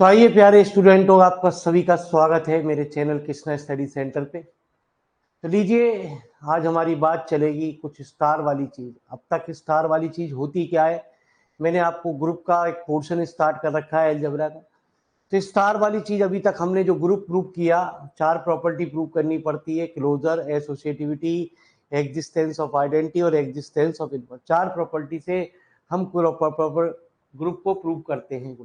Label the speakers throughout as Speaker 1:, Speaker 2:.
Speaker 1: तो आइए प्यारे स्टूडेंटों, आपका सभी का स्वागत है मेरे चैनल कृष्णा स्टडी सेंटर पे। तो लीजिए, आज हमारी बात चलेगी कुछ स्टार वाली चीज। अब तक स्टार वाली चीज होती क्या है, मैंने आपको ग्रुप का एक पोर्शन स्टार्ट कर रखा है अलजेब्रा का। तो स्टार वाली चीज अभी तक हमने जो ग्रुप प्रूव किया, 4 प्रॉपर्टी प्रूव करनी पड़ती है: closure, associativity, existence of identity और एग्जिस्टेंस ऑफ इनवर्स। 4 प्रॉपर्टी से हम ग्रुप को प्रूव करते हैं।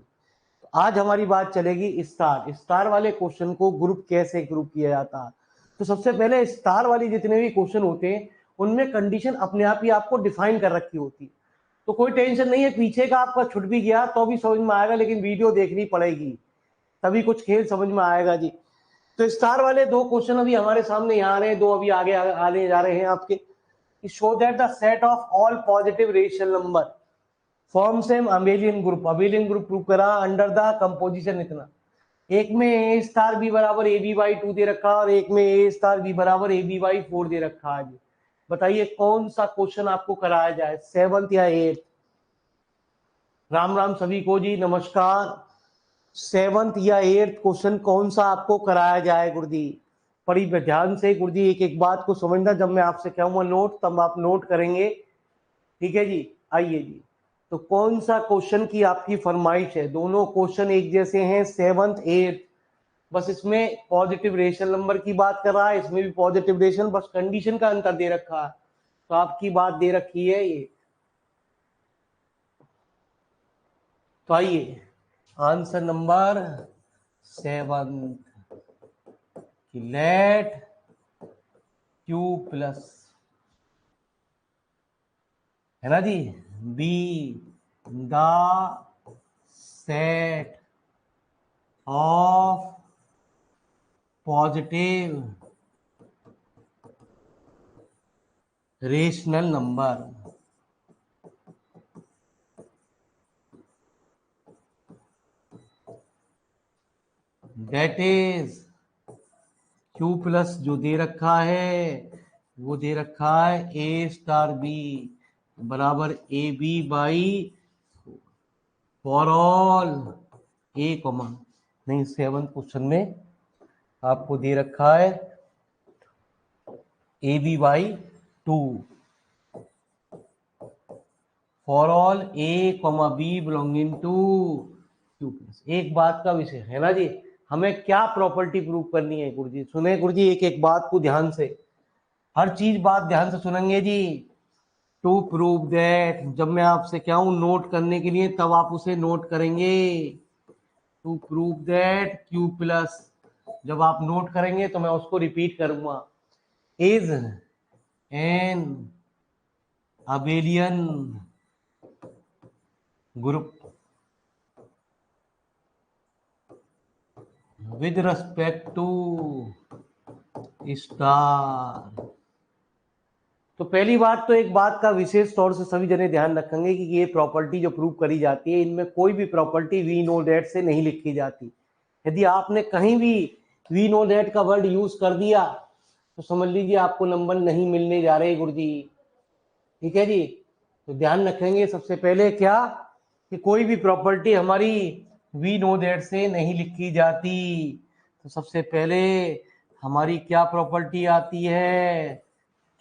Speaker 1: आज हमारी बात चलेगी स्टार। स्टार वाले क्वेश्चन को ग्रुप कैसे ग्रुप किया जाता है। तो सबसे पहले स्टार वाली जितने भी क्वेश्चन होते हैं उनमें कंडीशन अपने आप ही आपको डिफाइन कर रखी होती है। तो कोई टेंशन नहीं है, पीछे का आपका छूट भी गया तो भी समझ में आएगा, लेकिन वीडियो देखनी पड़ेगी तभी कुछ खेल समझ में आएगा जी। तो स्टार वाले 2 क्वेश्चन अभी हमारे सामने यहाँ आ रहे हैं, 2 अभी आगे आने जा रहे हैं आपके। Show that the set of all positive rational number form same abelian group. Abelian group prove करा अंडर द कंपोजिशन इतना। एक में ए स्टार बी बराबर ए बी बाई 2 दे रखा और एक में ए स्टार बी बराबर ए बी बाई 4 दे रखा है। बताइए कौन सा क्वेश्चन आपको कराया जाए, 7th या 8th? राम राम सभी को जी, नमस्कार। 7th या 8th क्वेश्चन कौन सा आपको कराया जाए गुरुजी? बड़ी ध्यान से गुरुजी एक एक बात को समझना। जब मैं आपसे कहूंगा नोट तब आप नोट करेंगे, ठीक है जी। आइए जी, तो कौन सा क्वेश्चन की आपकी फरमाइश है? दोनों क्वेश्चन एक जैसे हैं, 7th 8th, बस इसमें पॉजिटिव रेशनल नंबर की बात कर रहा है, इसमें भी पॉजिटिव रेशनल, बस कंडीशन का अंतर दे रखा है। तो आपकी बात दे रखी है ये। तो आइए answer number 7, let Q plus, है ना जी, be the set of positive rational number. That is Q plus जो दे रखा है वो दे रखा है ए स्टार बी बराबर a b by for all a comma, नहीं 7th क्वेश्चन में आपको दे रखा है a b by 2 for all a comma B belonging to Q plus. एक बात का विषय है ना जी, हमें क्या प्रॉपर्टी प्रूव करनी है गुरुजी? सुने गुरुजी एक एक बात को ध्यान से, हर चीज बात ध्यान से सुनेंगे जी। टू प्रूव दैट, जब मैं आपसे क्या हूं नोट करने के लिए तब आप उसे नोट करेंगे। To prove that Q plus, जब आप नोट करेंगे तो मैं उसको रिपीट करूंगा। Is an abelian group with respect to star. तो पहली बात तो एक बात का विशेष तौर से सभी जने ध्यान रखेंगे कि ये प्रॉपर्टी जो प्रूव करी जाती है इनमें कोई भी प्रॉपर्टी वी नो दैट से नहीं लिखी जाती। यदि आपने कहीं भी वी नो दैट का वर्ड यूज कर दिया तो समझ लीजिए आपको नंबर नहीं मिलने जा रहे गुरुजी, ठीक है जी। तो ध्यान रखेंगे सबसे पहले क्या, कि कोई भी प्रॉपर्टी हमारी वी नो दैट से नहीं लिखी जाती। तो सबसे पहले हमारी क्या प्रॉपर्टी आती है?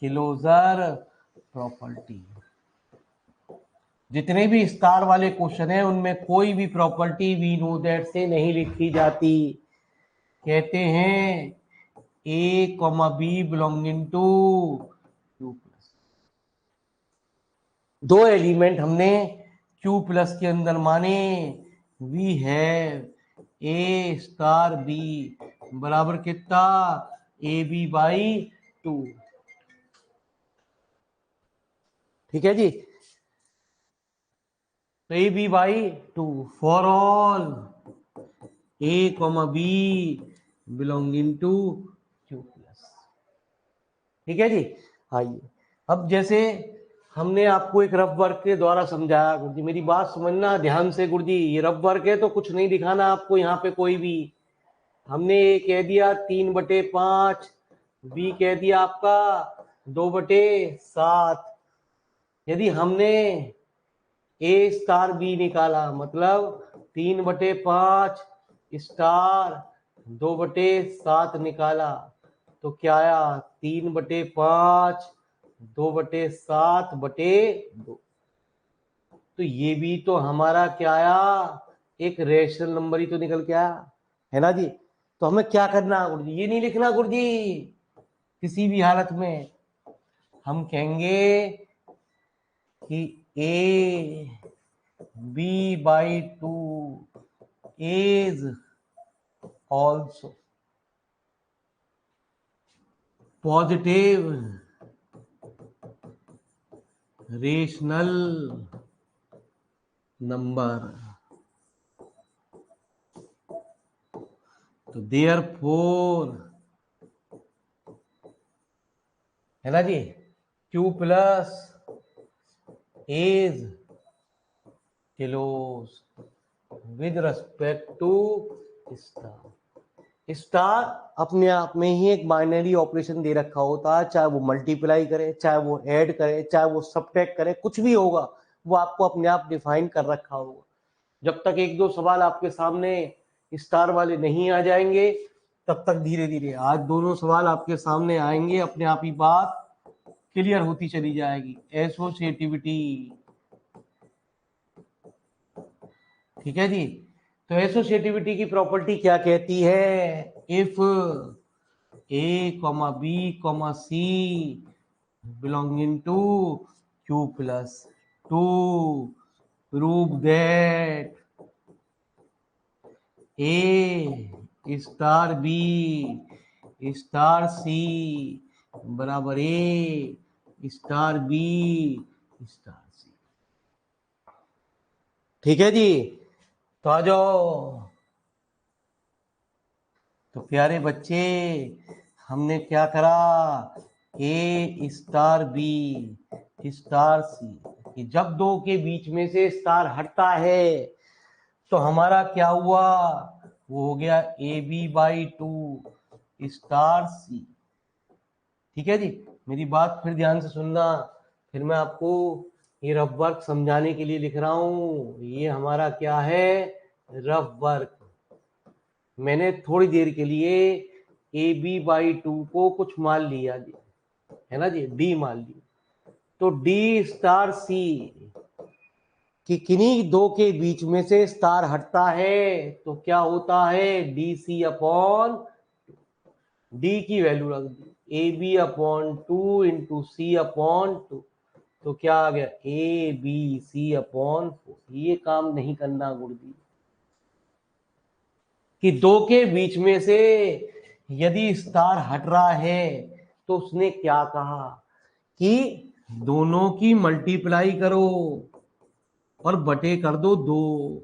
Speaker 1: Closure property. जितने भी स्टार वाले क्वेश्चन है उनमें कोई भी प्रॉपर्टी वी नो दैट से नहीं लिखी जाती। कहते हैं A comma B belonging to Q plus. 2 element हमने क्यू प्लस के अंदर माने, we have A star B बराबर कितना? ए बी बाई 2, ठीक है जी। तो a b by 2 for all a comma B belonging to Q plus, ठीक है जी। आइए अब जैसे हमने आपको एक रफ वर्क के द्वारा समझाया, गुरुजी मेरी बात समझना ध्यान से गुरुजी, ये रफ वर्क है तो कुछ नहीं दिखाना आपको यहाँ पे कोई भी। हमने ए कह दिया 3/5, बी कह दिया आपका 2/7। यदि हमने ए स्टार बी निकाला मतलब 3/5 स्टार 2/7 निकाला तो क्या आया 3/5 2/7/2। तो ये भी तो हमारा क्या आया, एक रेशनल नंबर ही तो निकल के आया, है ना जी। तो हमें क्या करना गुरु जी, ये नहीं लिखना गुरु जी किसी भी हालत में। हम कहेंगे कि AB/2 is also positive rational number। तो therefore है ना जी, Q plus is close with respect to star. Star अपने आप में ही एक बाइनरी ऑपरेशन दे रखा होता है, चाहे वो मल्टीप्लाई करे, चाहे वो ऐड करे, चाहे वो सबट्रैक्ट करे, कुछ भी होगा वो आपको अपने आप डिफाइन कर रखा होगा। जब तक एक दो सवाल आपके सामने स्टार वाले नहीं आ जाएंगे तब तक धीरे धीरे, आज दोनों सवाल आपके सामने आएंगे, अपने आप ही बात क्लियर होती चली जाएगी। एसोसिएटिविटी, ठीक है जी। तो एसोसिएटिविटी की प्रॉपर्टी क्या कहती है, if A, B, C belonging to Q plus 2, prove that A star B star C बराबर A star B star C। ठीक है जी। तो आ जाओ। तो प्यारे बच्चे, हमने क्या करा, A star B star C कि जब दो के बीच में से स्टार हटता है तो हमारा क्या हुआ, वो हो गया AB/2 स्टार C। ठीक है जी। मेरी बात फिर ध्यान से सुनना, फिर मैं आपको ये रफ वर्क समझाने के लिए लिख रहा हूं। ये हमारा क्या है, रफ वर्क। मैंने थोड़ी देर के लिए AB/2 को कुछ मान लिया जी, है ना जी, D मान लिया। तो D स्टार C कि किन्हीं दो के बीच में से स्टार हटता है तो क्या होता है, DC/D की वैल्यू रख दी AB/2 इंटू C/2। तो क्या आ गया ABC/4। ये काम नहीं करना गुरुजी, कि दो के बीच में से यदि स्टार हट रहा है तो उसने क्या कहा कि दोनों की मल्टीप्लाई करो और बटे कर दो 2।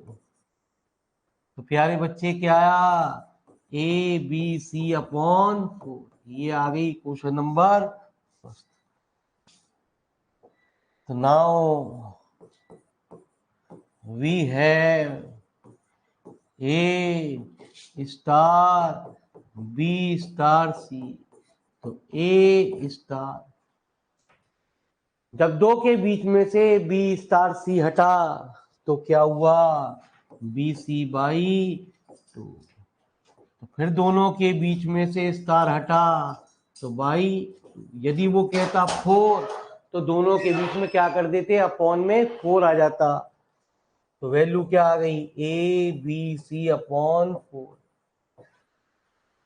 Speaker 1: तो प्यारे बच्चे क्या आया, ABC/4। ये आ गई क्वेश्चन नंबर फर्स्ट। तो now we have A star B star C। तो A स्टार, जब दो के बीच में से B स्टार C हटा तो क्या हुआ, BC/2। तो फिर दोनों के बीच में से स्टार हटा तो बाई, यदि वो कहता 4 तो दोनों के बीच में क्या कर देते, अपॉन में 4 आ जाता। तो वैल्यू क्या आ गई, ABC/4।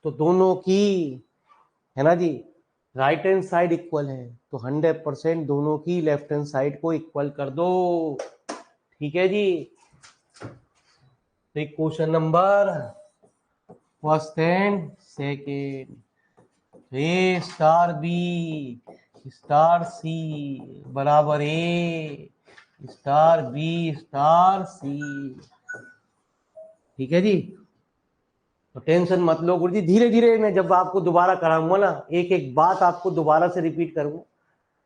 Speaker 1: तो दोनों की, है ना जी, राइट हैंड साइड इक्वल है तो 100% दोनों की लेफ्ट हैंड साइड को इक्वल कर दो। ठीक है जी। तो question number first and second, A star B star C बराबर A star B star C। ठीक है जी। तो टेंशन मत लो गुरुजी, धीरे धीरे मैं जब आपको दोबारा कराऊंगा ना, एक एक बात आपको दोबारा से रिपीट करूंगा।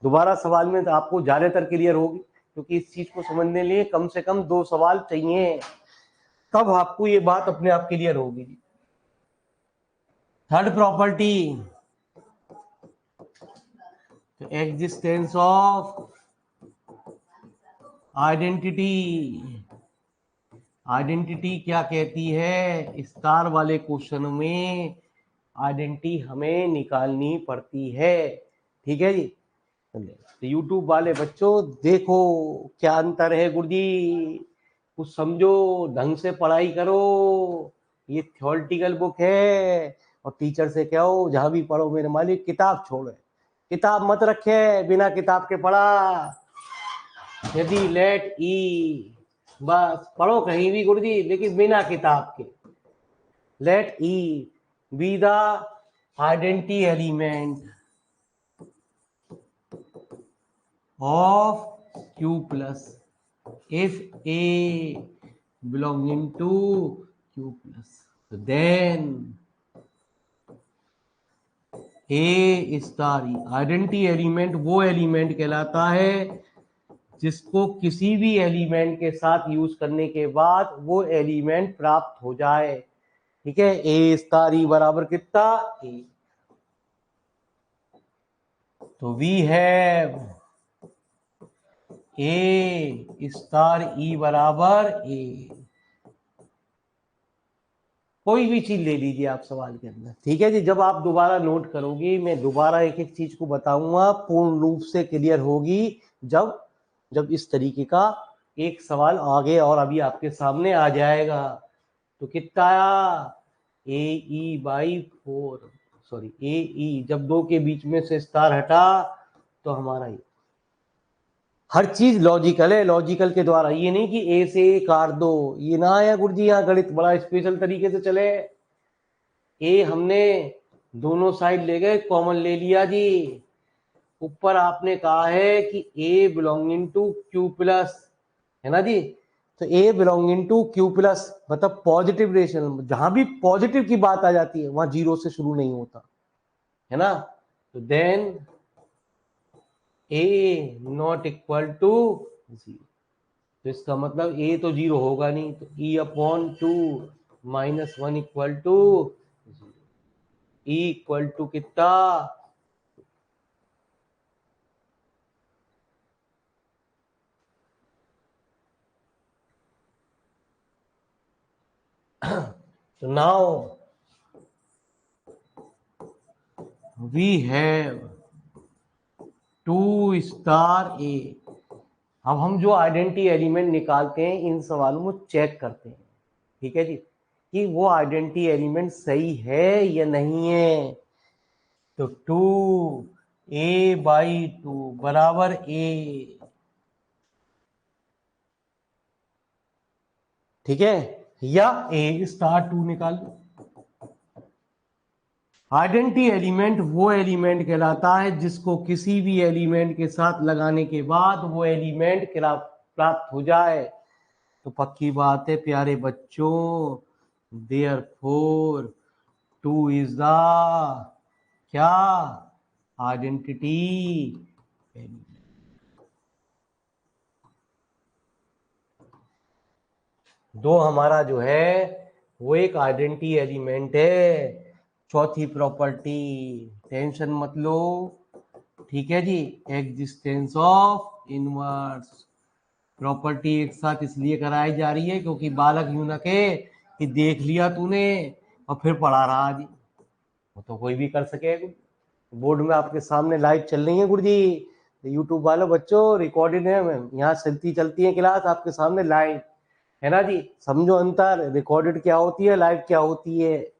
Speaker 1: दोबारा सवाल में तो आपको ज्यादातर क्लियर होगी, क्योंकि इस चीज को समझने लिए कम से कम 2 सवाल चाहिए, तब आपको ये बात अपने आप क्लियर होगी। Third property, existence of identity identity क्या कहती है, स्टार वाले क्वेश्चन में आइडेंटिटी हमें निकालनी पड़ती है। ठीक है जी। तो यूट्यूब वाले बच्चों देखो क्या अंतर है गुरुजी, कुछ समझो, ढंग से पढ़ाई करो। ये थ्योरेटिकल बुक है और टीचर से कहो जहां भी पढ़ो मेरे मालिक किताब छोड़े, किताब मत रखे, बिना किताब के पढ़ा। यदि लेट ई बस पढ़ो कहीं भी गुरुजी, लेकिन बिना किताब के। Let e be the identity element of Q plus if A belonging to Q plus, so then A star identity element वो एलिमेंट कहलाता है जिसको किसी भी एलिमेंट के साथ यूज करने के बाद वो एलिमेंट प्राप्त हो जाए। ठीक है, ए स्टार ई बराबर कितना ए, तो वी हैव ए स्टार ई बराबर ए। कोई भी चीज ले लीजिए आप सवाल के अंदर। ठीक है जी, जब आप दोबारा नोट करोगे मैं दोबारा एक एक चीज को बताऊंगा, पूर्ण रूप से क्लियर होगी जब जब इस तरीके का एक सवाल आगे और अभी आपके सामने आ जाएगा। तो कितना आया, ए ई बाई 4, सॉरी ए ई, जब दो के बीच में से स्टार हटा तो हमारा ये हर चीज लॉजिकल है, लॉजिकल के द्वारा। ये नहीं कि ए से ए काट दो, ये ना है गुरुजी, यहाँ गणित बड़ा स्पेशल तरीके से चले। ए हमने दोनों साइड ले गए, कॉमन ले लिया जी। ऊपर आपने कहा है कि a belonging to Q plus, है ना जी। तो a belonging to Q plus मतलब पॉजिटिव रेशनल, जहां भी पॉजिटिव की बात आ जाती है वहां जीरो से शुरू नहीं होता, है ना। तो then A not equal to zero, तो इसका मतलब ए तो जीरो होगा नहीं, तो e upon 2 -1 equal to zero, e equal to कितना, so now we have 2 star A. अब हम जो आइडेंटिटी एलिमेंट निकालते हैं इन सवालों में चेक करते हैं, ठीक है जी, कि वो आइडेंटिटी एलिमेंट सही है या नहीं है। तो 2a/2 बराबर ए, ठीक है, या ए स्टार 2 निकाल लो। आइडेंटिटी एलिमेंट वो एलिमेंट कहलाता है जिसको किसी भी एलिमेंट के साथ लगाने के बाद वो एलिमेंट प्राप्त हो जाए। तो पक्की बात है प्यारे बच्चों, देयरफॉर 2 इज द क्या, आइडेंटिटी एलिमेंट। दो हमारा जो है वो एक आइडेंटिटी एलिमेंट है। चौथी प्रॉपर्टी, टेंशन मत लो, ठीक है जी, एग्जिस्टेंस ऑफ इनवर्स। प्रॉपर्टी एक साथ इसलिए कराई जा रही है क्योंकि बालक यूं न के कि देख लिया तूने और फिर पढ़ा रहा जी, वो तो कोई भी कर सके। बोर्ड में आपके सामने लाइव चल रही है गुरुजी, यूट्यूब वालों बच्चों रिकॉर्डेड है, यहाँ चलती है क्लास आपके सामने लाइव, है ना जी। समझो अंतर, रिकॉर्डेड क्या होती है, लाइव क्या होती है।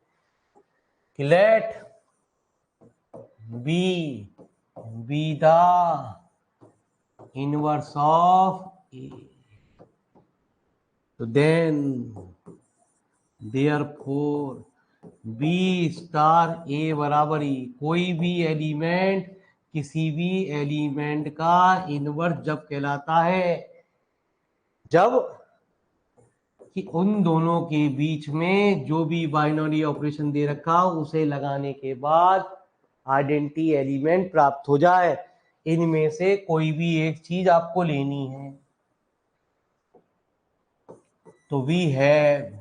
Speaker 1: Let B the inverse of A, तो then therefore B star A बराबर ई, कोई भी एलिमेंट किसी भी एलिमेंट का इनवर्स जब कहलाता है जब कि उन दोनों के बीच में जो भी बाइनरी ऑपरेशन दे रखा उसे लगाने के बाद आइडेंटिटी एलिमेंट प्राप्त हो जाए। इनमें से कोई भी एक चीज आपको लेनी है। तो we have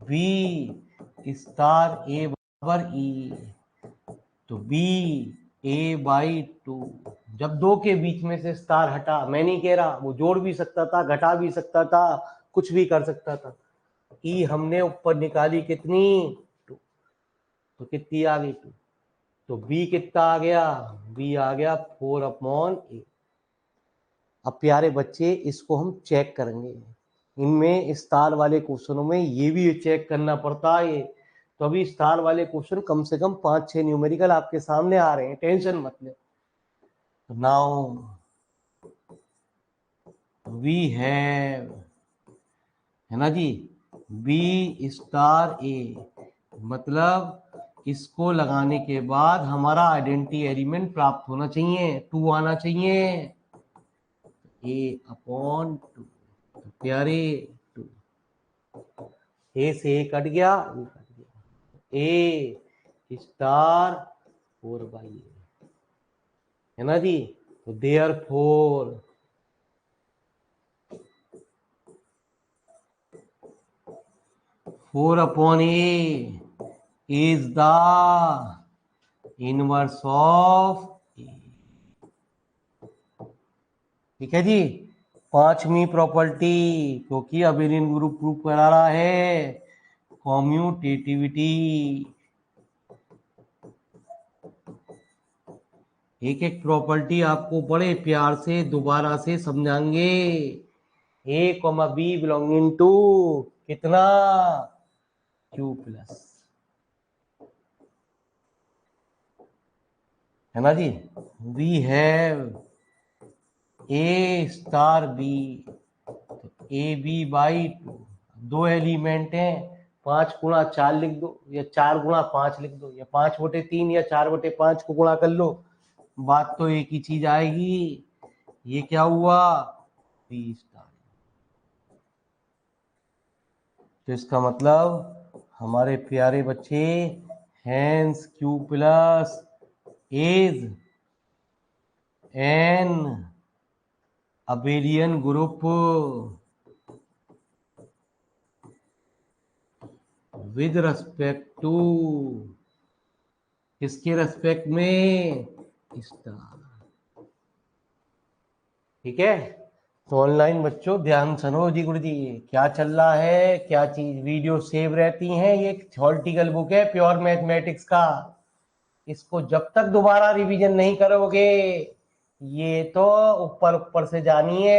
Speaker 1: B star A बराबर ई, तो बी a/2, जब दो के बीच में से स्टार हटा, मैं नहीं कह रहा, वो जोड़ भी सकता था घटा भी सकता था, कुछ भी कर सकता था। ई हमने ऊपर निकाली कितनी 2, तो कितनी आ गई 2। तो बी कितना आ गया, बी आ गया 4/8। अब प्यारे बच्चे इसको हम चेक करेंगे, इनमें स्टार वाले क्वेश्चनों में ये भी चेक करना पड़ता है। तो अभी स्टार वाले क्वेश्चन कम से कम 5-6 न्यूमेरिकल आपके सामने आ रहे हैं, टेंशन मत ले। नाउ वी हैव, है ना जी, बी स्टार ए, मतलब इसको लगाने के बाद हमारा आइडेंटिटी एलिमेंट प्राप्त होना चाहिए, 2 आना चाहिए, A/2। तो प्यारे 2, ए से ए कट गया, ए स्टार 4/A, है ना जी। तो therefore 4/A is the inverse of A। ठीक है जी। 5वीं प्रॉपर्टी, क्योंकि अबेलियन ग्रुप प्रूफ करा रहा है, कॉम्यूटेटिविटी। एक एक प्रॉपर्टी आपको बड़े प्यार से दोबारा से समझाएंगे। A, B बिलोंगिंग टू कितना Q प्लस, है ना जी। We have A star B, तो AB/2, 2 एलिमेंट हैं, 5 गुणा 4 लिख दो, या 4 गुणा 5 लिख दो, या 5/3 या 4/5 को गुणा कर लो, बात तो एक ही चीज आएगी। ये क्या हुआ, B स्टार। तो इसका मतलब हमारे प्यारे बच्चे, hence Q plus is an abelian group with respect to, किसके रेस्पेक्ट में, स्टार। ठीक है। तो ऑनलाइन बच्चों ध्यान सुनो जी, गुरु जी क्या चल रहा है, क्या चीज, वीडियो सेव रहती हैं। ये थ्योरेटिकल बुक है प्योर मैथमेटिक्स का, इसको जब तक दोबारा रिवीजन नहीं करोगे, ये तो ऊपर ऊपर से जानिए,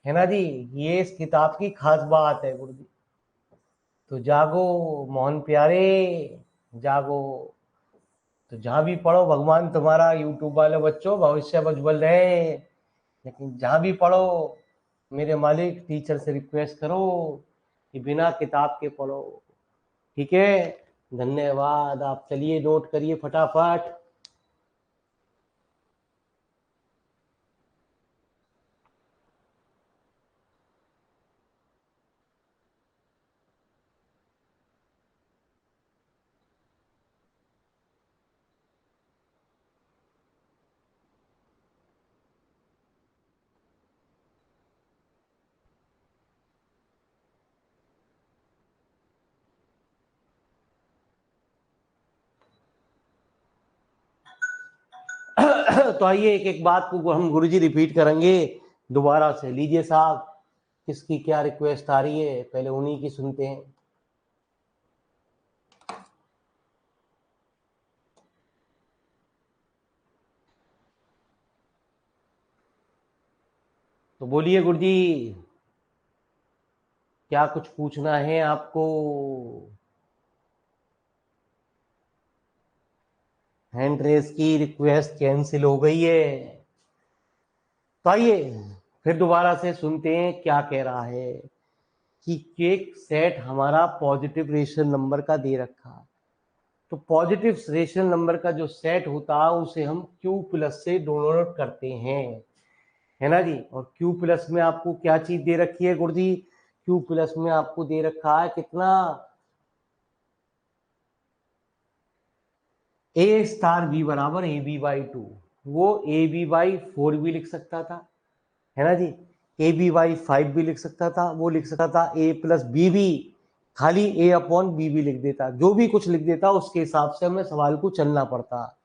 Speaker 1: है ना जी। ये इस किताब की खास बात है गुरु जी। तो जागो मोहन प्यारे, जागो। तो जहां भी पढ़ो भगवान तुम्हारा, यूट्यूब वाले बच्चों भविष्य उज्जवल रहे, लेकिन जहां भी पढ़ो मेरे मालिक टीचर से रिक्वेस्ट करो कि बिना किताब के पढ़ो। ठीक है, धन्यवाद। आप चलिए नोट करिए फटाफट। तो आइए एक एक बात को हम गुरुजी रिपीट करेंगे दोबारा से। लीजिए साहब, किसकी क्या रिक्वेस्ट आ रही है, पहले उन्हीं की सुनते हैं। तो बोलिए गुरुजी, क्या कुछ पूछना है आपको। हैंड रेस की रिक्वेस्ट कैंसिल हो गई है। तो आइए फिर दोबारा से सुनते हैं क्या कह रहा है, कि केक सेट हमारा पॉजिटिव रेशनल नंबर का दे रखा है। तो पॉजिटिव रेशनल नंबर का जो सेट होता है उसे हम Q प्लस से डोनोट करते हैं, है ना जी। और Q प्लस में आपको क्या चीज दे रखी है गुरुजी, Q प्लस में आपको दे रखा है कितना, A स्टार B बराबर AB/2। वो AB/4 भी लिख सकता था, है ना जी। AB/5 भी लिख सकता था, वो लिख सकता था A प्लस बी भी, खाली A/B भी लिख देता, जो भी कुछ लिख देता उसके हिसाब से हमें सवाल को चलना पड़ता।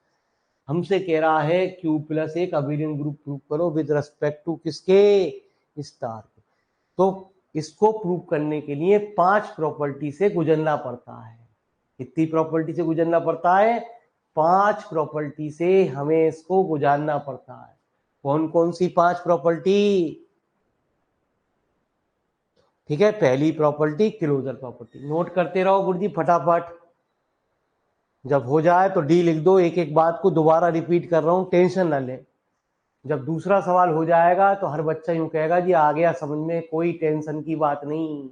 Speaker 1: हमसे कह रहा है Q प्लस एक अबेलियन ग्रुप प्रूव करो विद रेस्पेक्ट टू किसके, स्टार। तो इसको प्रूव करने के लिए 5 प्रॉपर्टी से गुजरना पड़ता है। कितनी प्रॉपर्टी से गुजरना पड़ता है? 5 प्रॉपर्टी से हमें इसको गुजारना पड़ता है। कौन कौन सी 5 प्रॉपर्टी? ठीक है, पहली प्रॉपर्टी क्लोजर प्रॉपर्टी। नोट करते रहो गुरुजी फटाफट, जब हो जाए तो डी लिख दो। एक एक बात को दोबारा रिपीट कर रहा हूं, टेंशन ना ले। जब दूसरा सवाल हो जाएगा तो हर बच्चा यूं कहेगा जी आ गया समझ में, कोई टेंशन की बात नहीं।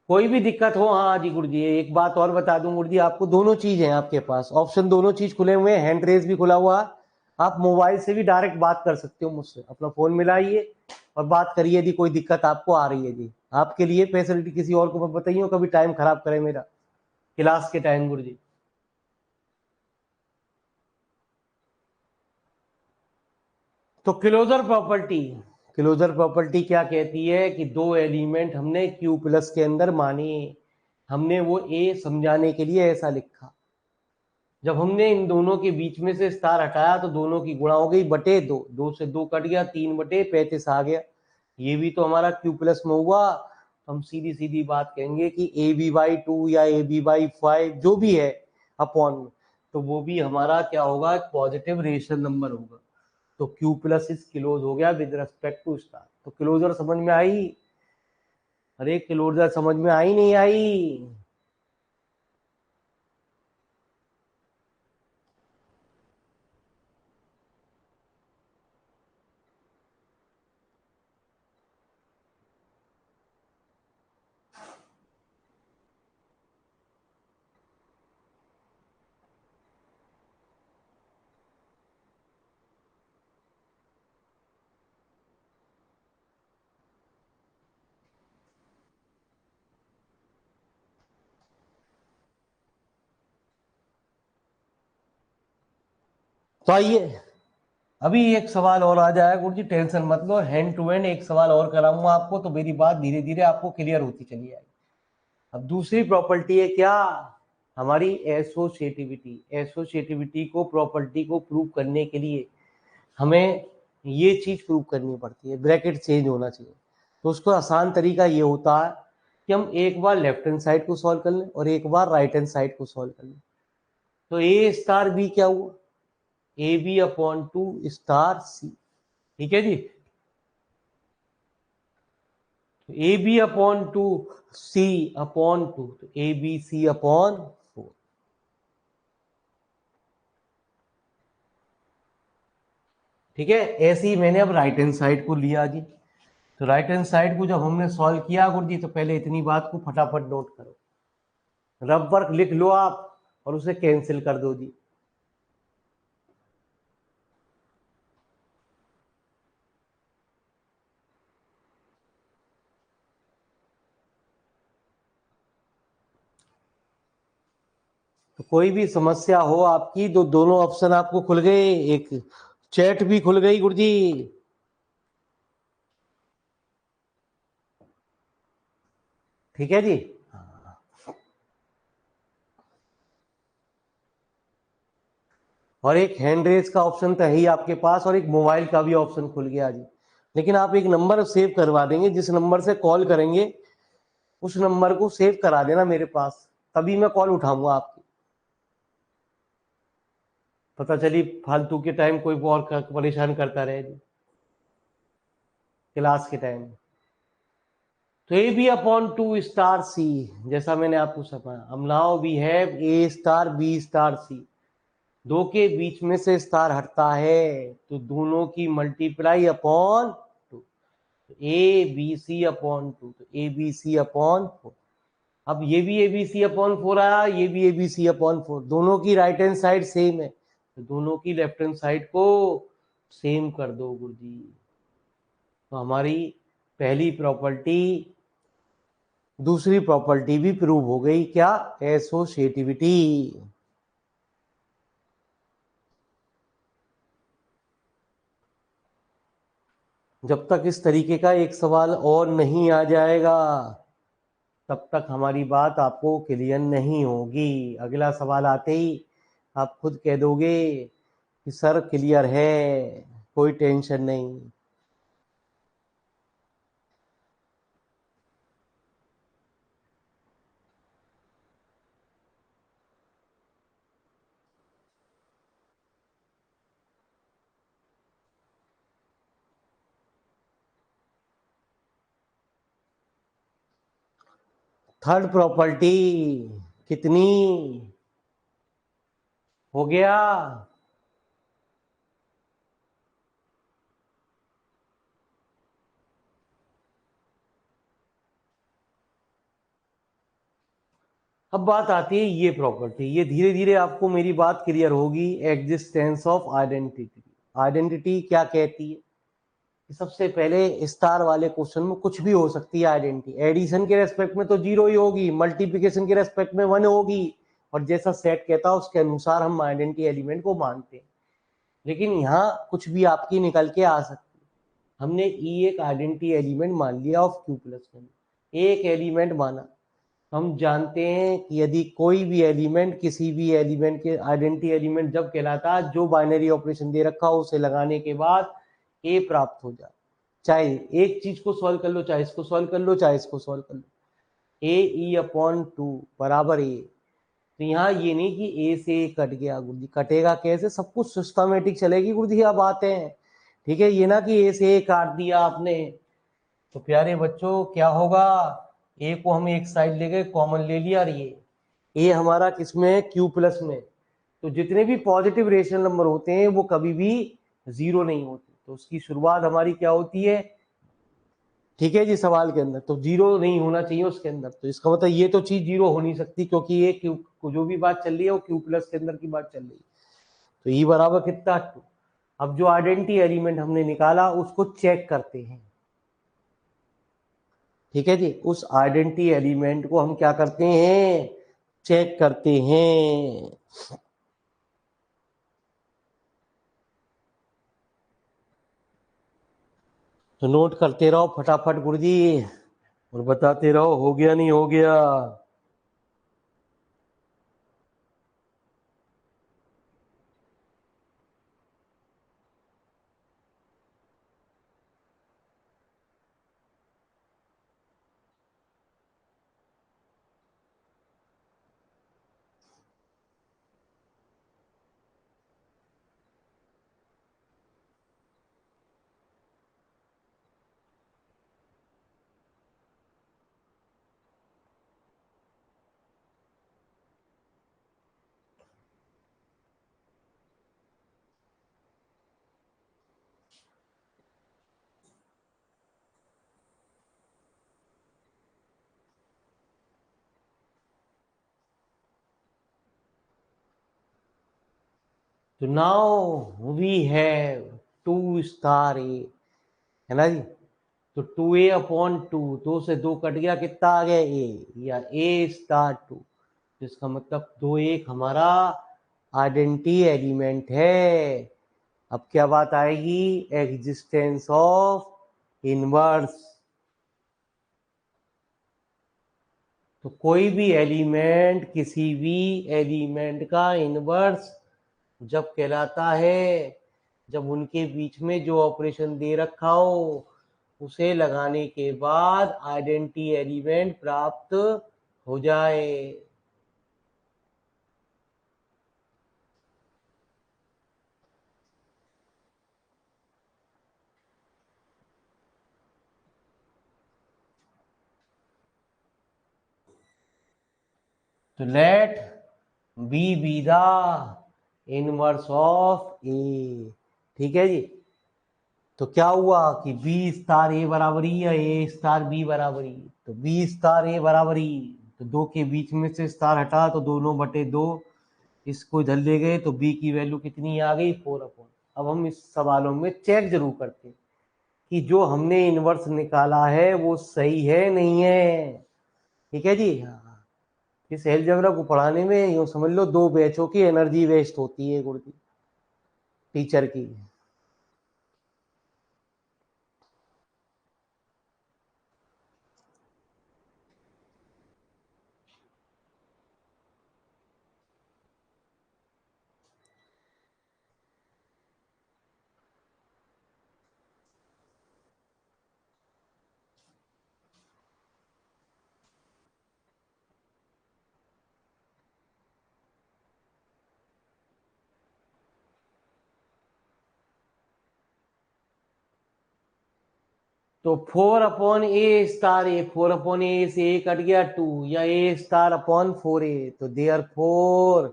Speaker 1: कोई भी दिक्कत हो, हाँ जी गुरुजी एक बात और बता दूं गुरुजी आपको, दोनों चीज है आपके पास ऑप्शन, दोनों चीज खुले हुए हैं। हैंड रेज भी खुला हुआ है, आप मोबाइल से भी डायरेक्ट बात कर सकते हो मुझसे। अपना फोन मिलाइए और बात करिए यदि कोई दिक्कत आपको आ रही है जी। आपके लिए फैसिलिटी, किसी और को बताइए कभी टाइम खराब करे मेरा क्लास के टाइम गुरुजी। तो क्लोजर प्रॉपर्टी, क्लोजर प्रॉपर्टी क्या कहती है कि दो एलिमेंट हमने Q प्लस के अंदर माने, हमने वो A समझाने के लिए ऐसा लिखा। जब हमने इन दोनों के बीच में से स्टार हटाया तो दोनों की गुणा हो गई बटे 2, 2 से 2 कट गया, 3/35 आ गया। ये भी तो हमारा Q प्लस में हुआ। हम सीधी सीधी बात कहेंगे कि AB/2 या AB/5 जो भी है अपॉन में, तो वो भी हमारा क्या होगा? पॉजिटिव रेशनल नंबर होगा। तो Q प्लस इज क्लोज हो गया विद रेस्पेक्ट टू स्टार। तो क्लोजर समझ में आई? अरे क्लोजर समझ में आई नहीं आई? तो आइए अभी एक सवाल और आ जाएगा गुरु जी, टेंशन मत लो, हैंड टू हैंड एक सवाल और कराऊंगा आपको, तो मेरी बात धीरे धीरे आपको क्लियर होती चली जाएगी। अब दूसरी प्रॉपर्टी है क्या? हमारी एसोसिएटिविटी। एसोसिएटिविटी को, प्रॉपर्टी को प्रूव करने के लिए हमें ये चीज प्रूव करनी पड़ती है, ब्रैकेट चेंज होना चाहिए। तो उसको आसान तरीका ये होता है कि हम एक बार लेफ्ट हैंड साइड को सॉल्व कर लें और एक बार राइट हैंड साइड को सॉल्व कर लें। तो ए स्टार बी क्या हुआ? AB/2 star c. ठीक है जी। AB/2 C/2, तो ABC/4। ठीक है, ऐसे ही मैंने अब राइट हैंड साइड को लिया जी। तो राइट हैंड साइड को जब हमने सॉल्व किया गुरु जी, तो पहले इतनी बात को फटाफट नोट करो, रब वर्क लिख लो आप और उसे कैंसिल कर दो जी। तो कोई भी समस्या हो आपकी, तो दोनों ऑप्शन आपको खुल गए, एक चैट भी खुल गई गुरुजी। ठीक है जी। और एक हैंड रेज का ऑप्शन तो है ही आपके पास, और एक मोबाइल का भी ऑप्शन खुल गया जी। लेकिन आप एक नंबर सेव करवा देंगे, जिस नंबर से कॉल करेंगे उस नंबर को सेव करा देना मेरे पास, तभी मैं कॉल उठाऊंगा आपकी। पता चली फालतू के टाइम कोई और परेशान करता रहे जी क्लास के टाइम। तो AB/2 स्टार सी, जैसा मैंने आपको समझाया। अब now we have A star B star C, दो के बीच में से स्टार हटता है तो दोनों की मल्टीप्लाई अपॉन 2, ABC/2, तो ABC/4। अब ये भी ABC/4 आया, ये भी ABC/4, दोनों की राइट हैंड साइड सेम है, तो दोनों की लेफ्ट हैंड साइड को सेम कर दो गुरुजी। तो हमारी पहली प्रॉपर्टी, दूसरी प्रॉपर्टी भी प्रूव हो गई, क्या? एसोसिएटिविटी। जब तक इस तरीके का एक सवाल और नहीं आ जाएगा तब तक हमारी बात आपको क्लियर नहीं होगी। अगला सवाल आते ही आप खुद कह दोगे कि सर क्लियर है, कोई टेंशन नहीं। थर्ड प्रॉपर्टी कितनी हो गया? अब बात आती है ये प्रॉपर्टी, ये धीरे धीरे आपको मेरी बात क्लियर होगी। Existence of identity. आइडेंटिटी क्या कहती है कि सबसे पहले स्टार वाले क्वेश्चन में कुछ भी हो सकती है आइडेंटिटी। एडिशन के रेस्पेक्ट में तो जीरो ही होगी, मल्टीप्लिकेशन के रेस्पेक्ट में वन होगी, और जैसा सेट कहता है उसके अनुसार हम आइडेंटिटी एलिमेंट को मानते हैं। लेकिन यहाँ कुछ भी आपकी निकल के आ सकती है। हमने ई एक आइडेंटिटी एलिमेंट मान लिया ऑफ क्यू प्लस वन, एक एलिमेंट माना। हम जानते हैं कि यदि कोई भी एलिमेंट किसी भी एलिमेंट के आइडेंटिटी एलिमेंट जब कहलाता है, जो बाइनरी ऑपरेशन दे रखा हो उसे लगाने के बाद ए प्राप्त हो जाए। चाहे एक चीज को सॉल्व कर लो, चाहे इसको सॉल्व कर लो, चाहे इसको सॉल्व कर लो, ए ई अपॉन टू बराबर ए। तो यहाँ ये नहीं कि ए से ए कट गया गुरु जी, कटेगा कैसे? सब कुछ सिस्टमेटिक चलेगी गुरु जी। अब आते हैं, ठीक है, ये ना कि ए से ए काट दिया आपने, तो प्यारे बच्चों क्या होगा? ए को हम एक साइड ले गए, कॉमन ले लिया, और ये ए हमारा किसमें है? क्यू प्लस में। तो जितने भी पॉजिटिव रेशनल नंबर होते हैं वो कभी भी जीरो नहीं होते, तो उसकी शुरुआत हमारी क्या होती है? ठीक है जी, सवाल के अंदर तो जीरो नहीं होना चाहिए उसके अंदर। तो इसका मतलब ये तो चीज जीरो हो नहीं सकती, क्योंकि ये क्यू, जो भी बात चल रही है वो क्यू प्लस के अंदर की बात चल रही है। तो ई बराबर कितना? टू। अब जो आइडेंटिटी एलिमेंट हमने निकाला उसको चेक करते हैं। ठीक है जी, उस आइडेंटिटी एलिमेंट को हम क्या करते हैं? चेक करते हैं। तो नोट करते रहो फटाफट गुरुजी, और बताते रहो हो गया नहीं हो गया। तो now we have two star A, है ना जी। तो टू ए अपॉन टू, दो से दो कट गया, कितना आ गया? ए, या ए स्टार टू। जिसका मतलब दो एक हमारा आइडेंटिटी एलिमेंट है। अब क्या बात आएगी? Existence of inverse. तो कोई भी एलिमेंट किसी भी एलिमेंट का इनवर्स जब कहलाता है, जब उनके बीच में जो ऑपरेशन दे रखा हो उसे लगाने के बाद आइडेंटिटी एलिमेंट प्राप्त हो जाए। तो let B the inverse of A. ठीक है जी। तो क्या हुआ कि बी स्टार ए बराबरी या ए स्टार बी बराबरी? तो बी स्टार ए बराबरी, तो दो के बीच में से स्टार हटा तो दोनों बटे दो, इसको इधर ले गए तो बी की वैल्यू कितनी आ गई? 4/। अब हम इस सवालों में चेक जरूर करते हैं कि जो हमने इनवर्स निकाला है वो सही है नहीं है। ठीक है जी। हाँ, इस अलजेब्रा को पढ़ाने में यूँ समझ लो दो बैचों की एनर्जी वेस्ट होती है गुरुजी, टीचर की। तो 4/a, 4/a से a कट गया 2, या a*/4a, तो therefore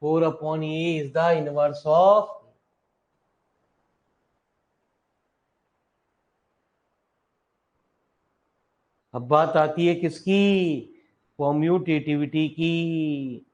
Speaker 1: 4/a is the inverse of। अब बात आती है किसकी, कॉम्यूटेटिविटी की।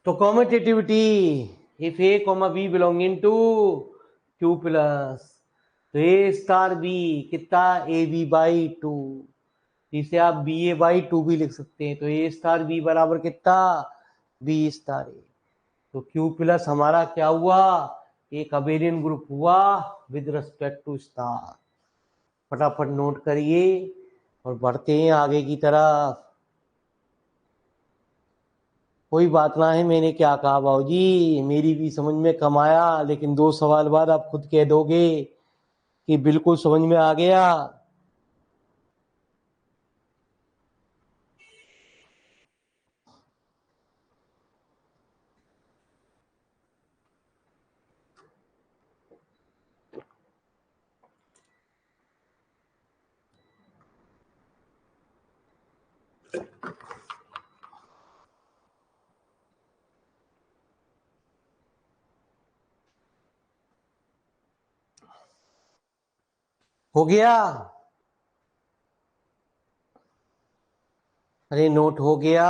Speaker 1: तो commutativity, if a, b belonging to q plus, तो a*b कितना, ab/2, जिसे आप ba/2 भी लिख सकते हैं। तो a*b बराबर कितना, b*a। तो Q प्लस हमारा क्या हुआ, एक अबेलियन ग्रुप हुआ विद रिस्पेक्ट टू स्टार। फटाफट नोट करिए और बढ़ते हैं आगे की तरफ। कोई बात ना है, मैंने क्या कहा बाबूजी, मेरी भी समझ में कम आया, लेकिन 2 सवाल बाद आप खुद कह दोगे कि बिल्कुल समझ में आ गया। हो गया, अरे नोट हो गया।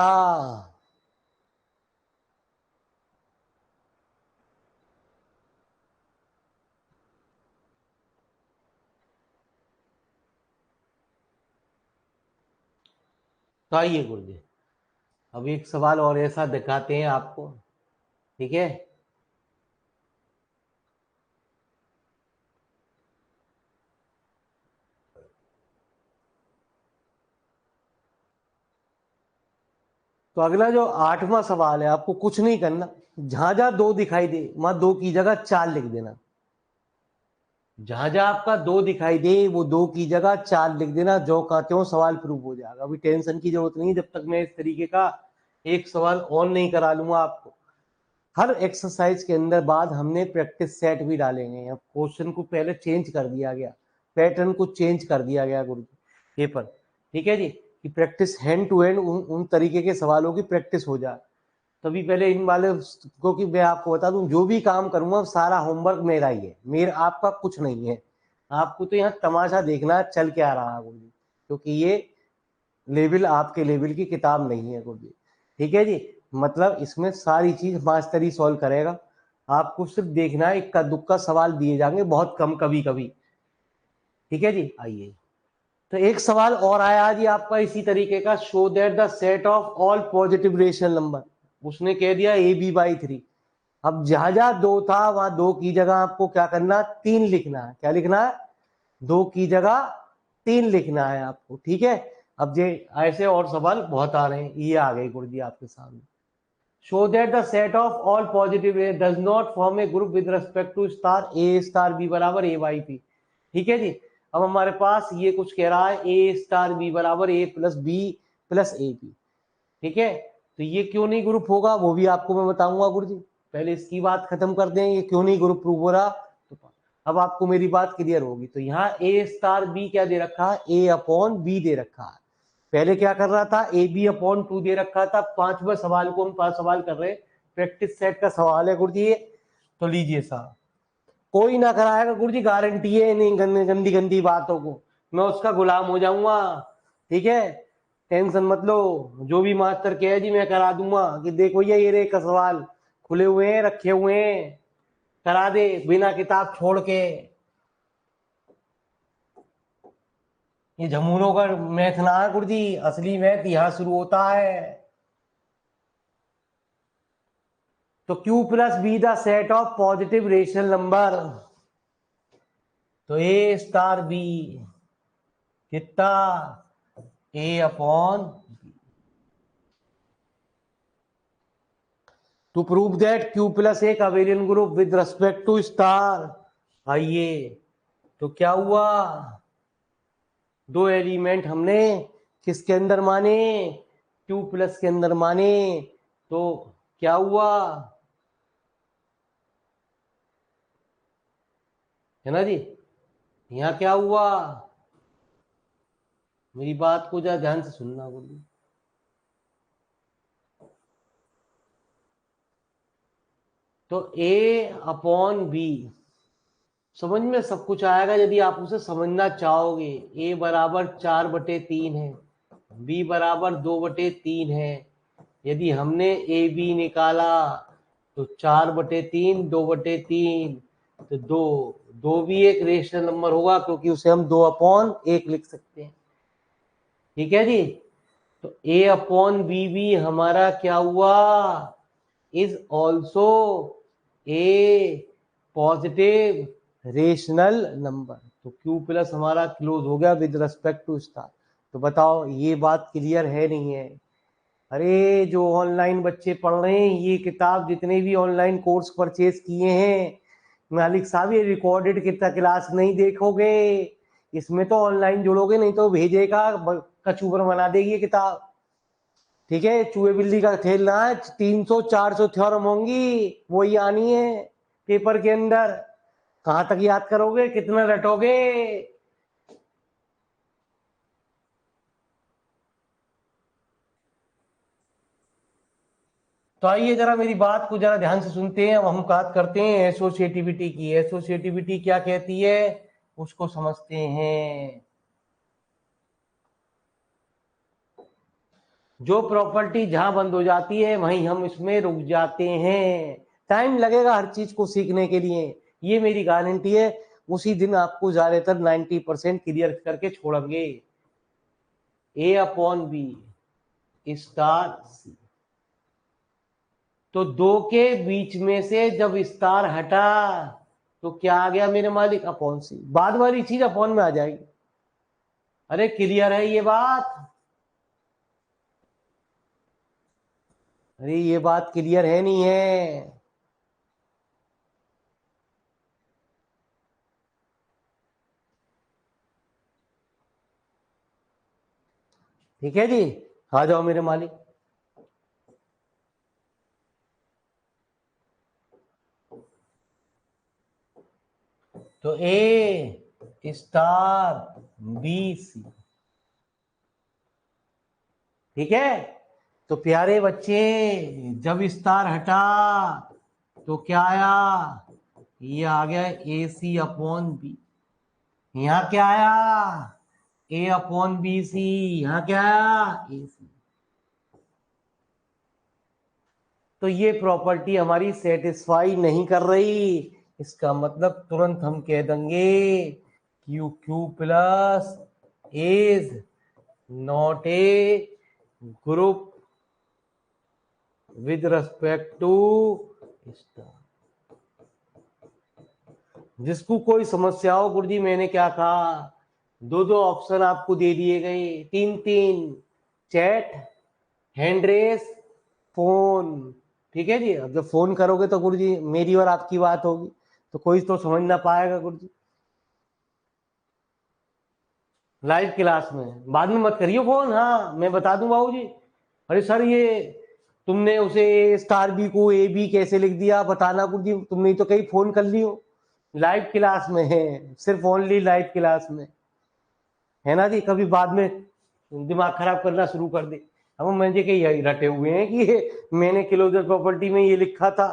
Speaker 1: तो आइए गुरुजी, अब एक सवाल और ऐसा दिखाते हैं आपको, ठीक है। तो अगला जो 8वां सवाल है, आपको कुछ नहीं करना, जहां जहां 2 दिखाई दे वहां 2 की जगह 4 लिख देना। जहां जहां आपका 2 दिखाई दे वो 2 की जगह 4 लिख देना, जो का त्यों सवाल प्रूव हो जाएगा। अभी टेंशन की जरूरत नहीं, जब तक मैं इस तरीके का एक सवाल ऑन नहीं करा लूंगा आपको। हर एक्सरसाइज के अंदर बाद हमने प्रैक्टिस सेट भी डालेंगे। अब क्वेश्चन को पहले चेंज कर दिया गया, पैटर्न को चेंज कर दिया गया गुरु पेपर, ठीक है जी, कि प्रैक्टिस हैंड टू हैंड उन तरीके के सवालों की प्रैक्टिस हो जाए। तभी पहले इन वाले को, कि मैं आपको बता दूं, जो भी काम करूंगा सारा होमवर्क मेरा ही है, मेरा आपका कुछ नहीं है। आपको तो यहाँ तमाशा देखना चल क्या रहा है गुरु जी, क्योंकि ये लेवल आपके लेवल की किताब नहीं है गुरु जी, ठीक है जी। मतलब इसमें सारी चीज मास्टर ही सॉल्व करेगा, आपको सिर्फ देखना है, इक्का दुक्का सवाल दिए जाएंगे बहुत कम कभी कभी, ठीक है जी। आइए, तो एक सवाल और आया जी आपका इसी तरीके का, show that the set of all positive rational number, उसने कह दिया ab/3। अब जहां जहां 2 था वहां 2 की जगह आपको क्या करना, 3 लिखना है। क्या लिखना है, 2 की जगह 3 लिखना है आपको, ठीक है। अब ये ऐसे और सवाल बहुत आ रहे हैं, ये आ गए गुरु जी आपके सामने। Show that the set of all positive does not form a group with respect to star a*b बराबर a/p, ठीक है जी। अब हमारे पास ये कुछ कह रहा है a*b बराबर a+b+ab, ठीक है। तो ये क्यों नहीं ग्रुप होगा वो भी आपको मैं बताऊंगा गुरु जी। पहले इसकी बात खत्म कर दें, ये क्यों नहीं ग्रुप प्रूव हो रहा, अब आपको मेरी बात क्लियर होगी। तो यहाँ ए स्टार बी क्या दे रखा है, ए अपॉन बी दे रखा है। पहले क्या कर रहा था, ए बी अपॉन 2 दे रखा था। 5वें सवाल को हम 5 सवाल कर रहे हैं, प्रैक्टिस सेट का सवाल है गुरुजी। तो लीजिए साहब, कोई ना कराएगा गुरुजी, गारंटी है नहीं गंदी गंदी बातों को, मैं उसका गुलाम हो जाऊंगा। ठीक है, टेंशन मत लो, जो भी मास्टर कहे जी मैं करा दूंगा। कि देखो ये रे का सवाल खुले हुए हैं, रखे हुए हैं, करा दे बिना किताब छोड़ के। ये झमूरों का मैथ ना है गुरुजी, असली मैथ यहां शुरू होता है। तो Q plus B the set of positive rational number. तो ए स्टार बी कितना, A upon B. To prove that Q plus एक abelian group with respect to star. आइए, तो क्या हुआ, दो एलिमेंट हमने किसके अंदर माने, Q प्लस के अंदर माने। तो क्या हुआ, है ना जी, यहां क्या हुआ, मेरी बात को जरा ध्यान से सुनना बोलिए। तो ए अपॉन बी, समझ में सब कुछ आएगा यदि आप उसे समझना चाहोगे। ए बराबर 4/3 है, बी बराबर 2/3 है। यदि हमने ए बी निकाला तो 4/3 2/3, तो दो, दो भी एक रेशनल नंबर होगा क्योंकि उसे हम 2/1 लिख सकते हैं। ठीक है जी, तो ए अपॉन बी भी हमारा क्या हुआ, is also A positive rational number. तो Q प्लस हमारा क्लोज हो गया विद रेस्पेक्ट टू स्टार। तो बताओ ये बात क्लियर है नहीं है। अरे जो ऑनलाइन बच्चे पढ़ रहे हैं, ये किताब जितने भी ऑनलाइन कोर्स परचेज किए हैं, मालिक साहब ये रिकॉर्डेड कितना क्लास नहीं देखोगे, इसमें तो ऑनलाइन जुड़ोगे, नहीं तो भेजेगा कचूबर बना देगी ये किताब। ठीक है, चूहे बिल्ली का खेलना है, 300-400 थ्योरम होंगी, वही आनी है पेपर के अंदर। कहां तक याद करोगे, कितना रटोगे। तो आइए जरा मेरी बात को जरा ध्यान से सुनते हैं। अब हम बात करते हैं एसोसिएटिविटी की। एसोसिएटिविटी क्या कहती है उसको समझते हैं। जो प्रॉपर्टी जहां बंद हो जाती है वहीं हम इसमें रुक जाते हैं। टाइम लगेगा हर चीज को सीखने के लिए, ये मेरी गारंटी है। उसी दिन आपको ज्यादातर 90% क्लियर करके छोड़ेंगे। ए अपॉन बी स्टार सी। तो दो के बीच में से जब स्टार हटा तो क्या आ गया मेरे मालिक, अपॉन सी। बाद वाली चीज अपॉन में आ जाएगी। अरे क्लियर है ये बात, अरे ये बात क्लियर है नहीं है। ठीक है जी, आ जाओ मेरे मालिक। तो ए स्टार बी सी। ठीक है, तो प्यारे बच्चे जब स्टार हटा तो क्या आया, ये आ गया ए सी अपॉन बी। यहां क्या आया, ए अपॉन बी सी। यहां क्या आया, ए सी। तो ये प्रॉपर्टी हमारी सेटिस्फाई नहीं कर रही। इसका मतलब तुरंत हम कह देंगे Q Q plus is not a group with respect to star. जिसको कोई समस्या हो गुरुजी, मैंने क्या कहा, दो दो ऑप्शन आपको दे दिए गए, तीन तीन, चैट, हैंड रेस, फोन। ठीक है जी, अब जब फोन करोगे तो गुरुजी मेरी और आपकी बात होगी, तो कोई तो समझ ना पाएगा गुरुजी लाइव क्लास में। बाद में मत करियो फोन, हाँ मैं बता दूं बाबूजी, अरे सर ये तुमने उसे स्टार बी को ए बी कैसे लिख दिया, बताना गुरुजी, तुमने तो कहीं फोन कर लियो। लाइव क्लास में है, सिर्फ ओनली लाइव क्लास में, है ना जी। कभी बाद में दिमाग खराब करना शुरू कर दे। अब मुझे के यही रटे हुए हैं कि ये मैंने क्लोजर प्रॉपर्टी में ये लिखा था।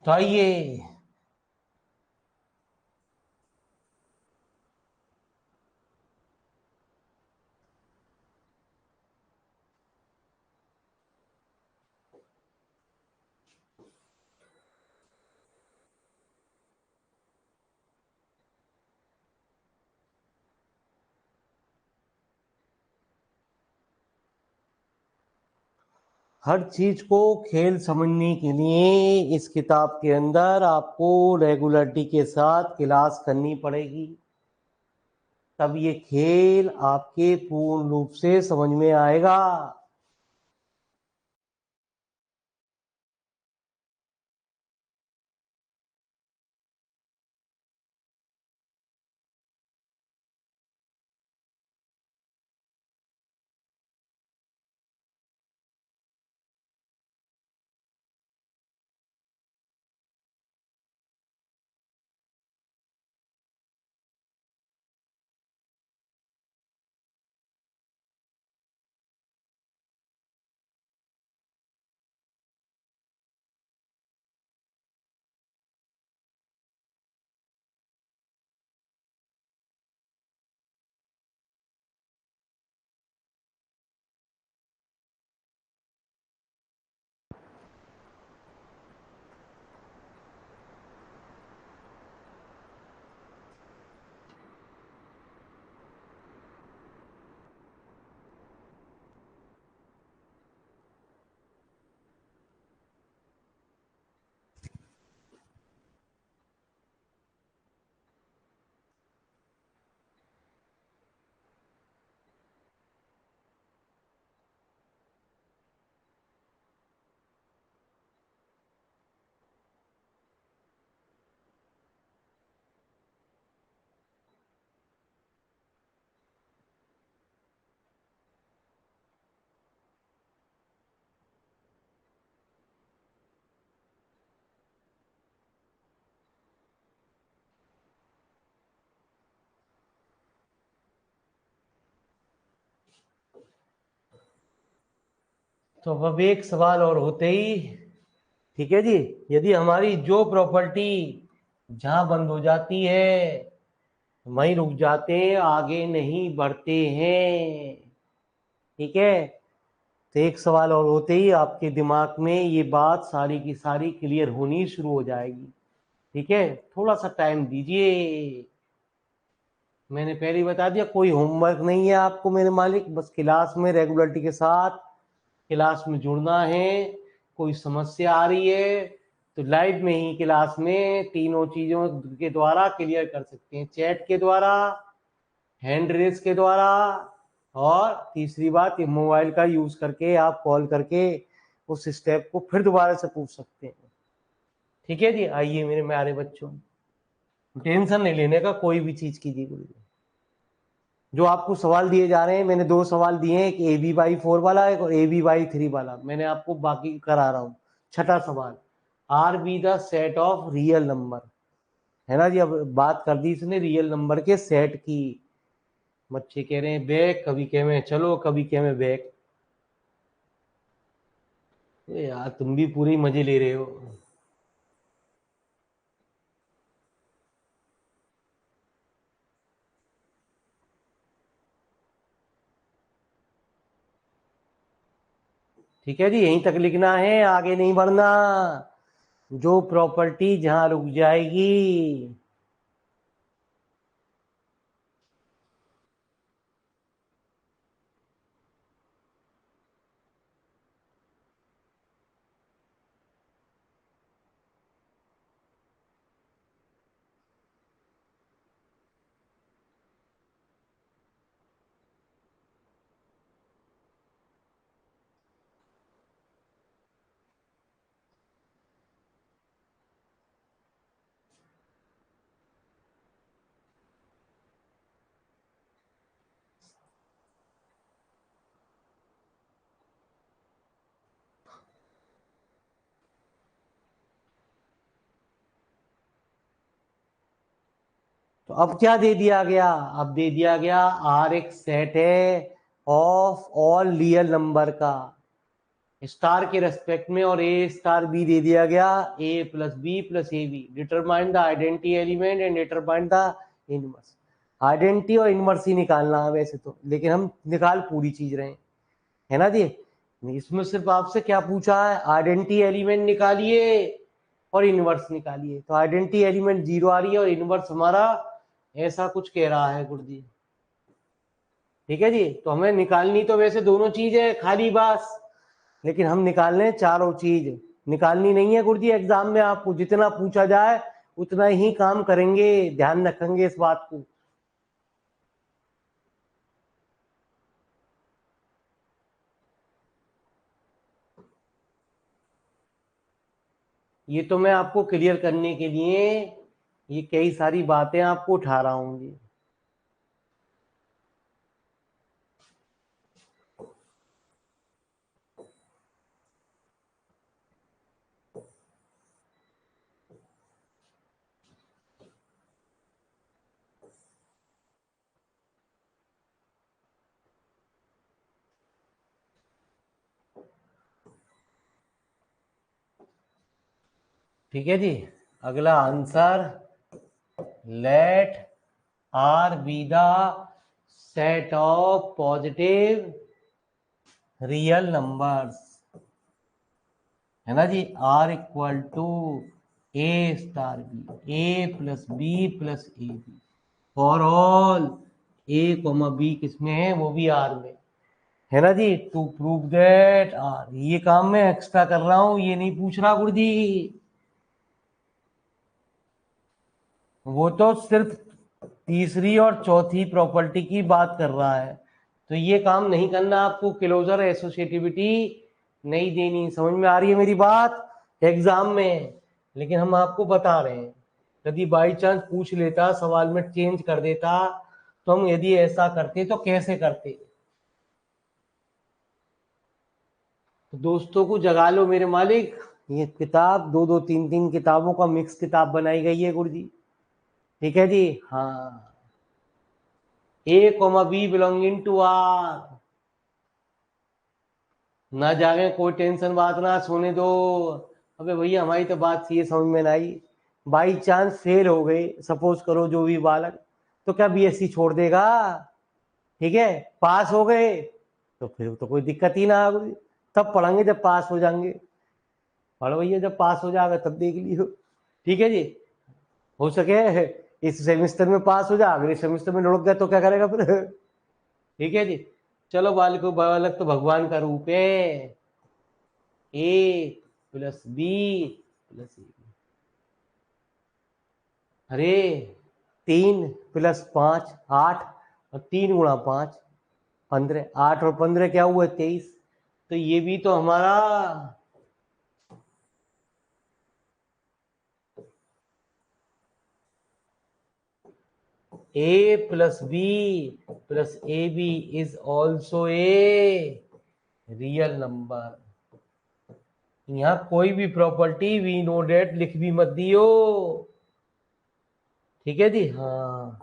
Speaker 1: तो आइए, हर चीज को खेल समझने के लिए इस किताब के अंदर आपको रेगुलरिटी के साथ क्लास करनी पड़ेगी, तब ये खेल आपके पूर्ण रूप से समझ में आएगा। तो अब एक सवाल और होते ही, ठीक है जी, यदि हमारी जो प्रॉपर्टी जहां बंद हो जाती है वहीं रुक जाते हैं, आगे नहीं बढ़ते हैं। ठीक है, तो एक सवाल और होते ही आपके दिमाग में ये बात सारी की सारी क्लियर होनी शुरू हो जाएगी। ठीक है, थोड़ा सा टाइम दीजिए। मैंने पहले ही बता दिया, कोई होमवर्क नहीं है आपको मेरे मालिक, बस क्लास में रेगुलरिटी के साथ क्लास में जुड़ना है। कोई समस्या आ रही है तो लाइव में ही क्लास में तीनों चीजों के द्वारा क्लियर कर सकते हैं, चैट के द्वारा, हैंड रेस के द्वारा, और तीसरी बात ये मोबाइल का यूज करके आप कॉल करके उस स्टेप को फिर दोबारा से पूछ सकते हैं। ठीक है जी, आइए मेरे प्यारे बच्चों, टेंशन नहीं लेने का कोई भी चीज की जी। जो आपको सवाल दिए जा रहे हैं, मैंने दो सवाल दिए हैं, एक AB/4 वाला एक और AB/3 वाला, मैंने आपको बाकी करा रहा हूं। छठा सवाल, are be the set of real number, है ना जी। अब बात कर दी इसने रियल नंबर के सेट की। बच्चे कह रहे हैं बैक, कभी कह रहे हैं चलो, कभी कह रहे हैं बैक। यार तुम भी पूरे ही मजे ले रहे हो। ठीक है जी, यहीं तक लिखना है, आगे नहीं बढ़ना। जो प्रॉपर्टी जहां रुक जाएगी। तो अब क्या दे दिया गया, अब दे दिया गया आर एक सेट है ऑफ ऑल रियल नंबर का स्टार के रेस्पेक्ट में, और ए स्टार बी दे दिया गया, A plus B plus A B, determine the identity element and determine the inverse. Identity और इनवर्स ही निकालना है वैसे तो, लेकिन हम निकाल पूरी चीज रहे हैं, है ना जी। इसमें सिर्फ आपसे क्या पूछा है, आइडेंटिटी एलिमेंट निकालिए और इनवर्स निकालिए। तो आइडेंटिटी एलिमेंट 0 आ रही है और इनवर्स हमारा ऐसा कुछ कह रहा है गुरु जी। ठीक है जी, तो हमें निकालनी तो वैसे दोनों चीज है खाली बस, लेकिन हम निकाल रहे हैं चारों चीज। निकालनी नहीं है गुरु जी, एग्जाम में आपको जितना पूछा जाए उतना ही काम करेंगे, ध्यान रखेंगे इस बात को। ये तो मैं आपको क्लियर करने के लिए ये कई सारी बातें आपको उठा रहा हूं जी। ठीक है जी, अगला answer, let R be the set of positive real numbers, है ना जी। R equal to A star B, A plus B plus A B for all A comma B किसमें है, वो भी आर में, है ना जी। टू प्रूव दैट आर, ये काम मैं एक्स्ट्रा कर रहा हूं, ये नहीं पूछ रहा गुरु जी। वो तो सिर्फ तीसरी और चौथी प्रॉपर्टी की बात कर रहा है, तो ये काम नहीं करना आपको, क्लोजर एसोसिएटिविटी नहीं देनी। समझ में आ रही है मेरी बात एग्जाम में, लेकिन हम आपको बता रहे हैं, यदि बाई चांस पूछ लेता सवाल में चेंज कर देता तो हम यदि ऐसा करते तो कैसे करते। तो दोस्तों को जगा लो मेरे मालिक, ये किताब दो दो तीन तीन किताबों का मिक्स किताब बनाई गई है गुरु जी। ठीक है जी, हाँ, A comma B belonging to R. ना जागे, कोई टेंशन बात ना, सोने दो। अबे भैया हमारी तो बात ये समझ में ना आई, बाई चांस फेल हो गए, सपोज करो जो भी बालक, तो क्या बीएससी छोड़ देगा? ठीक है, पास हो गए तो फिर तो कोई दिक्कत ही ना होगी, तब पढ़ेंगे जब पास हो जाएंगे। पढ़ो भैया, जब पास हो जाएगा तब देख लियो। ठीक है जी, हो सके इस सेमिस्टर में पास हो जा, अगले सेमिस्टर में लुढ़क गया तो क्या करेगा फिर? ठीक है जी, चलो बालक तो भगवान का रूप है। ए प्लस बी प्लस ए, अरे 3 + 5 8, और 3 × 5 15, 8 और 15 क्या हुआ? 23। तो ये भी तो हमारा a plus B plus A b is also a real number. यहां कोई भी प्रॉपर्टी वी नो डेट लिख भी मत दियो। ठीक है जी, हाँ।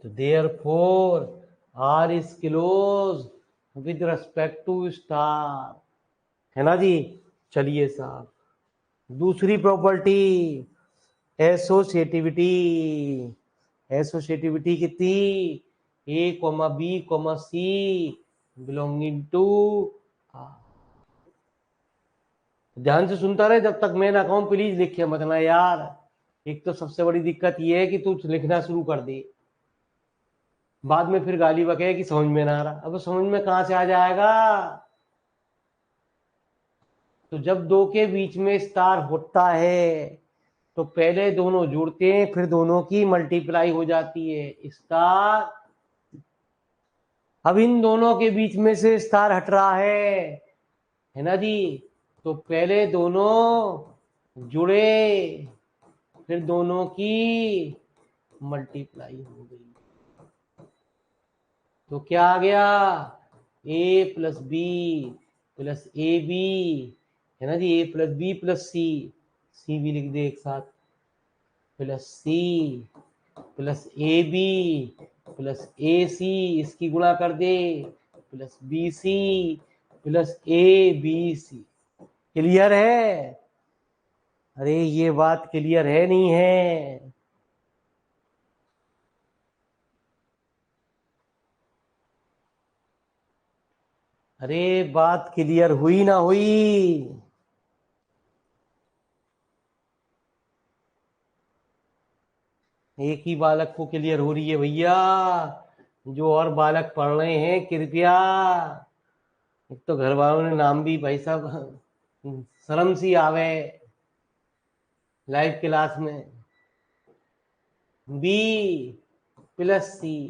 Speaker 1: तो therefore R is close with respect to star, है ना जी। चलिए साहब, दूसरी प्रॉपर्टी एसोसिएटिविटी। एसोसिएटिविटी कितनी? A comma B comma C belonging to. ध्यान से सुनता रहे जब तक मैं ना कहूं, प्लीज लिखे मत ना यार। एक तो सबसे बड़ी दिक्कत ये है कि तू लिखना शुरू कर दे, बाद में फिर गाली बके कि समझ में ना आ रहा। अब समझ में कहां से आ जाएगा? तो जब दो के बीच में स्टार होता है तो पहले दोनों जुड़ते हैं, फिर दोनों की मल्टीप्लाई हो जाती है स्टार। अब इन दोनों के बीच में से स्टार हट रहा है ना जी। तो पहले दोनों जुड़े, फिर दोनों की मल्टीप्लाई हो गई, तो क्या आ गया? A plus B plus A B, है ना जी। A plus B plus C, C भी लिख दे एक साथ, plus C plus A B plus A C, इसकी गुणा कर दे, प्लस बी सी प्लस ए बी सी। क्लियर है? अरे ये बात क्लियर है नहीं है? अरे बात क्लियर हुई ना हुई? एक ही बालक को क्लियर हो रही है भैया, जो और बालक पढ़ रहे हैं कृपया। एक तो घर वालों ने नाम भी भाई साहब शर्म सी आवे लाइव क्लास में। बी प्लस सी,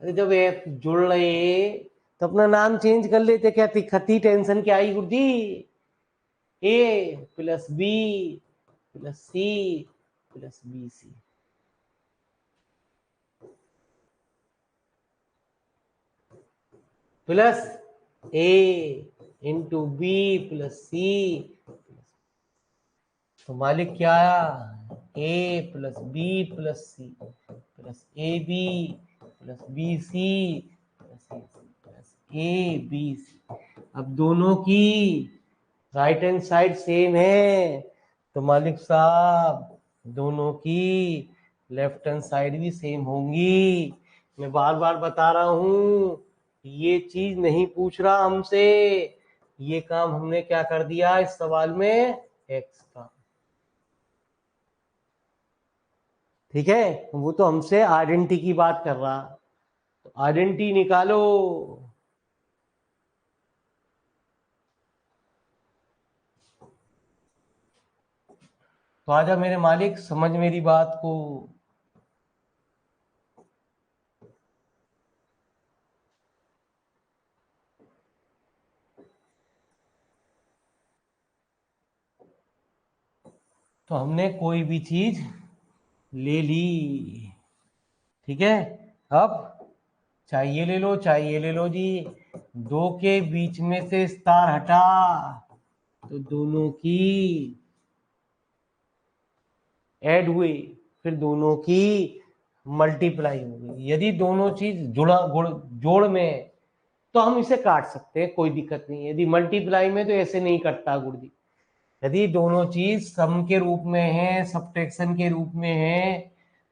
Speaker 1: अरे जब एफ जुड़ रहे तो अपना नाम चेंज कर लेते, क्या खती टेंशन क्या आई गुरुजी? A plus B plus C plus B C, plus A into B plus C. तो मालिक क्या आया? A plus B plus C plus A B plus B C plus A B C. अब दोनों की राइट हैंड साइड सेम है, तो मालिक साहब दोनों की लेफ्ट हैंड साइड भी सेम होंगी। मैं बार बार बता रहा हूं, ये चीज नहीं पूछ रहा हमसे, ये काम हमने क्या कर दिया इस सवाल में? एक्स का। ठीक है, वो तो हमसे आइडेंटिटी की बात कर रहा, तो आइडेंटिटी निकालो। तो आजा मेरे मालिक, समझ मेरी बात को। तो हमने कोई भी चीज ले ली, ठीक है। अब चाहिए ले लो, चाहिए ले लो जी। दो के बीच में से स्टार हटा तो दोनों की ऐड हुई, फिर दोनों की मल्टीप्लाई हो गई। यदि दोनों चीज जोड़ में तो हम इसे काट सकते हैं, कोई दिक्कत नहीं है। यदि मल्टीप्लाई में तो ऐसे नहीं कटता गुरुजी, यदि दोनों चीज सम के रूप में है, सब्ट्रैक्शन के रूप में है,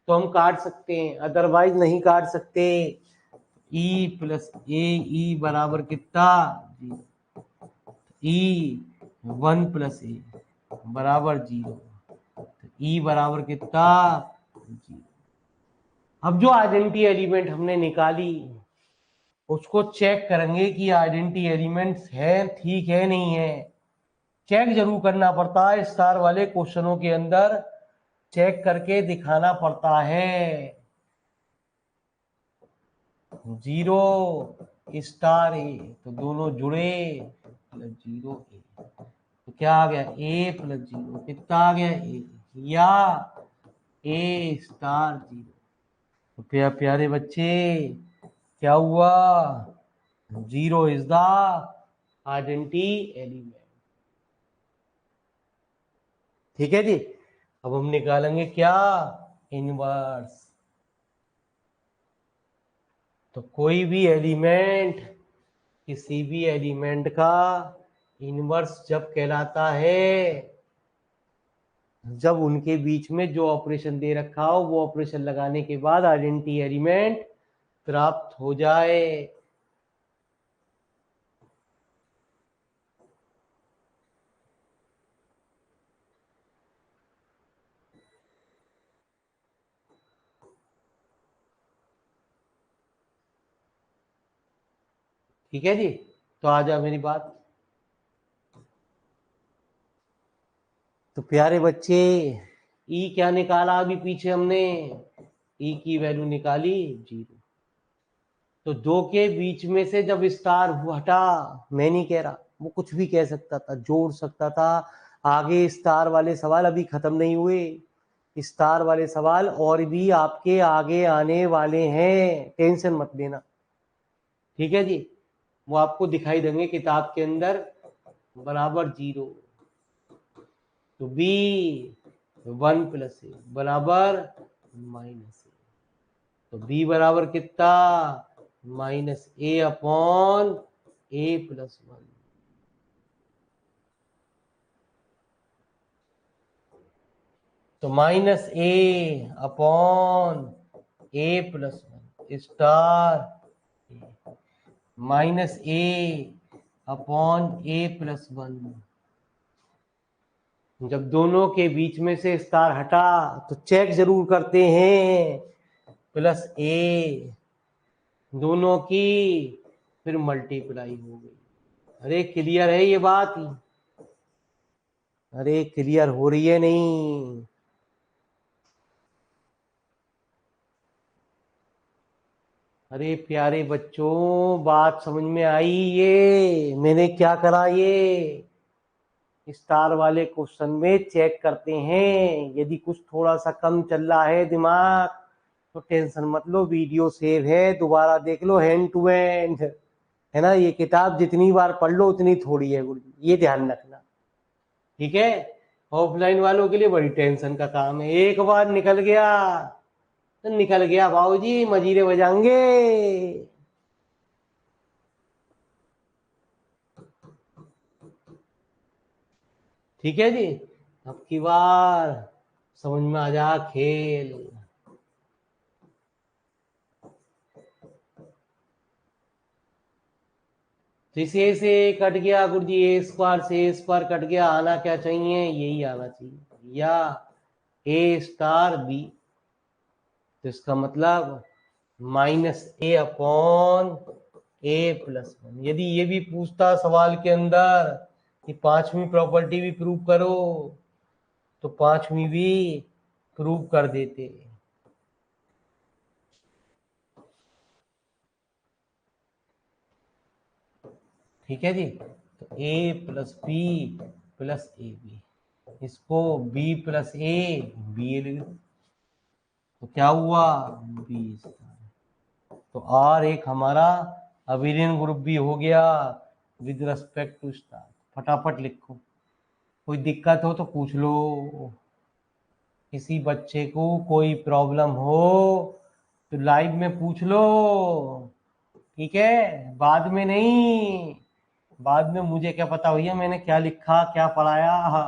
Speaker 1: तो हम काट सकते हैं, अदरवाइज नहीं काट सकते। ई प्लस ए, ई बराबर कितना, ई 1 प्लस ए बराबर 0, ई बराबर कितना, 0। अब जो आइडेंटिटी एलिमेंट हमने निकाली उसको चेक करेंगे कि आइडेंटिटी एलिमेंट्स है, ठीक है नहीं है। चेक जरूर करना पड़ता है, स्टार वाले क्वेश्चनों के अंदर चेक करके दिखाना पड़ता है। 0 स्टार ए, तो दोनों जुड़े, प्लस 0 ए, तो क्या आ गया, ए प्लस 0 कितना आ गया, ए, या ए स्टार 0। तो प्यारे बच्चे क्या हुआ, 0 इज द आइडेंटिटी एलिमेंट। ठीक है जी। अब हम निकालेंगे क्या, इनवर्स। तो कोई भी एलिमेंट, किसी भी एलिमेंट का इनवर्स जब कहलाता है, जब उनके बीच में जो ऑपरेशन दे रखा हो वो ऑपरेशन लगाने के बाद आइडेंटिटी एलिमेंट प्राप्त हो जाए। ठीक है जी। तो आ जाओ मेरी बात। तो प्यारे बच्चे, ई क्या निकाला अभी पीछे हमने, ई की वैल्यू निकाली 0। तो दो के बीच में से जब स्टार हटा, मैं नहीं कह रहा, वो कुछ भी कह सकता था, जोड़ सकता था। आगे स्टार वाले सवाल अभी खत्म नहीं हुए, स्टार वाले सवाल और भी आपके आगे आने वाले हैं, टेंशन मत लेना। ठीक है जी। वो आपको दिखाई देंगे किताब के अंदर, बराबर 0, तो बी 1 प्लस ए बराबर माइनस ए, तो बी बराबर कितना, माइनस ए अपॉन ए प्लस 1। तो माइनस ए अपॉन ए प्लस 1 स्टार, माइनस ए अपॉन ए प्लस 1। जब दोनों के बीच में से स्टार हटा तो चेक जरूर करते हैं, प्लस ए दोनों की, फिर मल्टीप्लाई हो गई। अरे क्लियर है ये बात, अरे क्लियर हो रही है नहीं, अरे प्यारे बच्चों बात समझ में आई, ये मैंने क्या करा, ये स्टार वाले क्वेश्चन में चेक करते हैं, यदि कुछ थोड़ा सा कम चल रहा है दिमाग तो टेंशन मत लो, वीडियो सेव है, दोबारा देख लो हैंड टू हैंड, है ना। ये किताब जितनी बार पढ़ लो उतनी थोड़ी है गुरु जी, ये ध्यान रखना। ठीक है। ऑफलाइन वालों के लिए बड़ी टेंशन का काम है, एक बार निकल गया तो निकल गया बाबूजी, मजीरे बजाएंगे। ठीक है जी। अब की बार समझ में आ जा खेल। तो इसे से कट गया गुरुजी, ए स्क्वायर से ए स्क्वायर कट गया, आना क्या चाहिए, यही आना चाहिए, या ए स्टार बी। तो इसका मतलब माइनस ए अपॉन ए प्लस 1। यदि ये भी पूछता सवाल के अंदर कि पांचवी प्रॉपर्टी भी प्रूव करो, तो पांचवी भी प्रूव कर देते। ठीक है जी। तो A plus B plus A B, इसको बी प्लस ए बी लिख दो, तो क्या हुआ, बी स्टार। तो आर एक हमारा अभिन्न ग्रुप भी हो गया विद रेस्पेक्ट टू स्टार। फटाफट लिखो, कोई दिक्कत हो तो पूछ लो, किसी बच्चे को कोई प्रॉब्लम हो तो लाइव में पूछ लो। ठीक है, बाद में नहीं, बाद में मुझे क्या पता भैया मैंने क्या लिखा क्या पढ़ाया।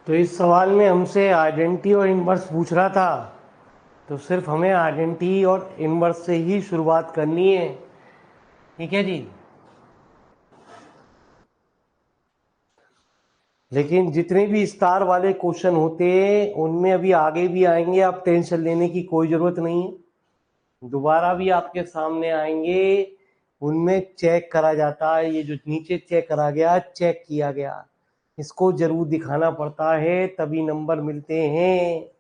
Speaker 1: तो इस सवाल में हमसे आइडेंटिटी और इनवर्स पूछ रहा था, तो सिर्फ हमें आइडेंटिटी और इनवर्स से ही शुरुआत करनी है। ठीक है जी। लेकिन जितने भी स्टार वाले क्वेश्चन होते हैं उनमें अभी आगे भी आएंगे, आप टेंशन लेने की कोई ज़रूरत नहीं है। दोबारा भी आपके सामने आएंगे, उनमें चेक करा जाता है। ये जो नीचे चेक करा गया, चेक किया गया, इसको जरूर दिखाना पड़ता है, तभी नंबर मिलते हैं।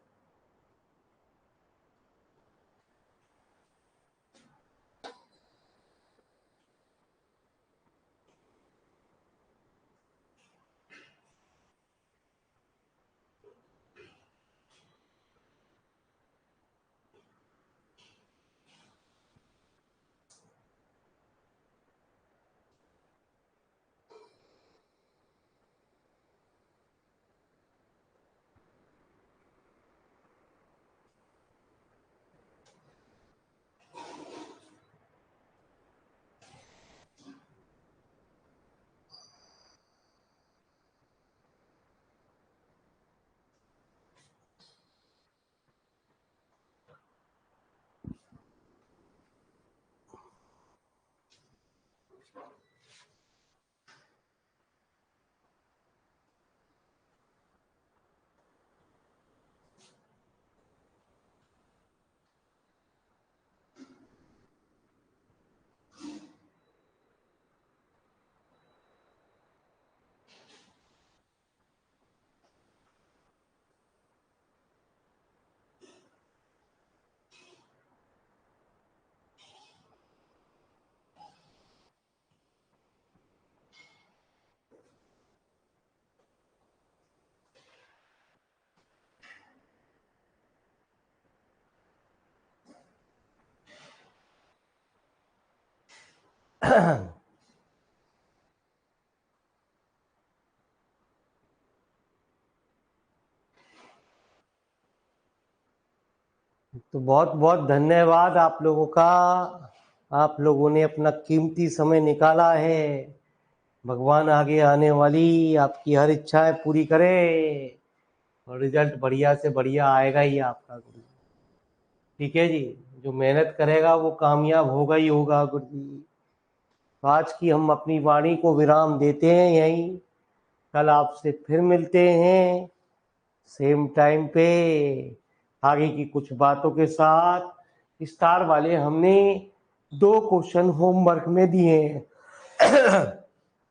Speaker 1: तो बहुत बहुत धन्यवाद आप लोगों का। आप लोगों ने अपना कीमती समय निकाला है। भगवान आगे आने वाली आपकी हर इच्छाएं पूरी करे, और रिजल्ट बढ़िया से बढ़िया आएगा ही आपका गुरु। ठीक है जी। जो मेहनत करेगा वो कामयाब होगा ही होगा गुरु जी। तो आज की हम अपनी वाणी को विराम देते हैं यहीं। कल आपसे फिर मिलते हैं सेम टाइम पे, आगे की कुछ बातों के साथ। स्टार वाले हमने 2 क्वेश्चन होमवर्क में दिए हैं।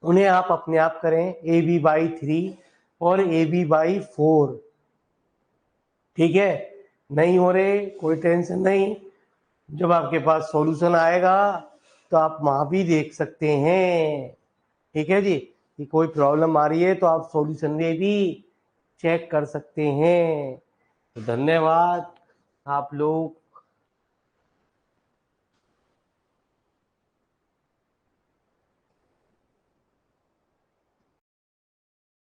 Speaker 1: उन्हें आप अपने आप करें, AB/3 और AB/4। ठीक है। नहीं हो रहे कोई टेंशन नहीं, जब आपके पास सॉल्यूशन आएगा तो आप वहां भी देख सकते हैं। ठीक है जी। कि कोई प्रॉब्लम आ रही है तो आप सॉल्यूशन में भी चेक कर सकते हैं। तो धन्यवाद आप लोग।